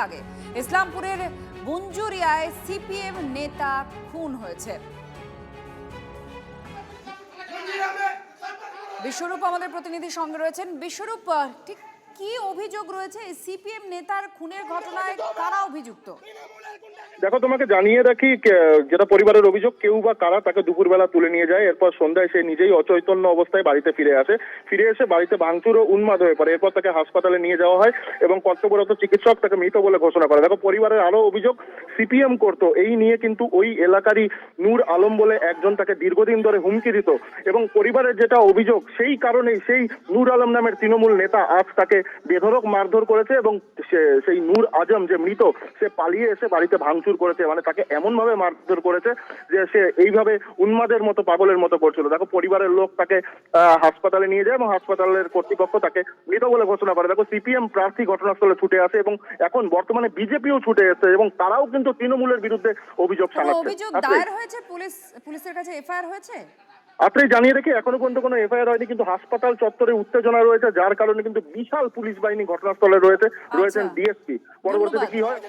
আগে ইসলামপুরের বুঞ্জুরিয়ায় সিপিএম নেতা খুন হয়েছে। বিশ্বরূপ আমাদের প্রতিনিধি সঙ্গে রয়েছেন। বিশ্বরূপ, ঠিক কি অভিযোগ রয়েছে সিপিএম নেতার খুনের ঘটনায়? কারা অভিযুক্ত? দেখো, তোমাকে জানিয়ে রাখি, যেটা পরিবারের অভিযোগ, কেউ বা কারা তাকে দুপুরবেলা তুলে নিয়ে যায়। এরপর সন্ধ্যায় সে নিজেই অচৈতন্য অবস্থায় বাড়িতে ফিরে এসে বাড়িতে ভাঙচুর ও উন্মাদ হয়ে পড়ে। এরপর তাকে হাসপাতালে নিয়ে যাওয়া হয় এবং কর্তব্যরত চিকিৎসক তাকে মৃত বলে ঘোষণা করে। দেখো, পরিবারের আরো অভিযোগ, সিপিএম করতো এই নিয়ে কিন্তু ওই এলাকারই নূর আলম বলে একজন তাকে দীর্ঘদিন ধরে হুমকি দিত এবং পরিবারের যেটা অভিযোগ, সেই কারণেই সেই নূর আলম নামের তৃণমূল নেতা আজ তাকে বেধড়ক মারধর করেছে এবং সেই নূর আজম যে মৃত, সে পালিয়ে এসে বাড়িতে ভাঙচুর করেছে। মানে তাকে এমন ভাবে মারধর করেছে যে সে এইভাবে উন্মাদের মতো, পাগলের মতো করছিল। দেখো, পরিবারের লোক তাকে হাসপাতালে নিয়ে যায় এবং হাসপাতালের কর্তৃপক্ষ তাকে মৃত বলে ঘোষণা করে। দেখো, সিপিএম প্রার্থী ঘটনাস্থলে ছুটে আসে এবং এখন বর্তমানে বিজেপিও ছুটে এসেছে এবং তারাও কিন্তু তৃণমূলের বিরুদ্ধে অভিযোগ জানাচ্ছে। অভিযোগ দায়ের হয়েছে, পুলিশের কাছে এফআইআর হয়েছে। আপনি জানিয়ে রেখে এখনো পর্যন্ত কোনো এফআইআর হয়নি, কিন্তু হাসপাতাল চত্বরে উত্তেজনা রয়েছে, যার কারণে কিন্তু বিশাল পুলিশ বাহিনী ঘটনাস্থলে রয়েছেন ডিএসপি। পরবর্তীতে কি হয়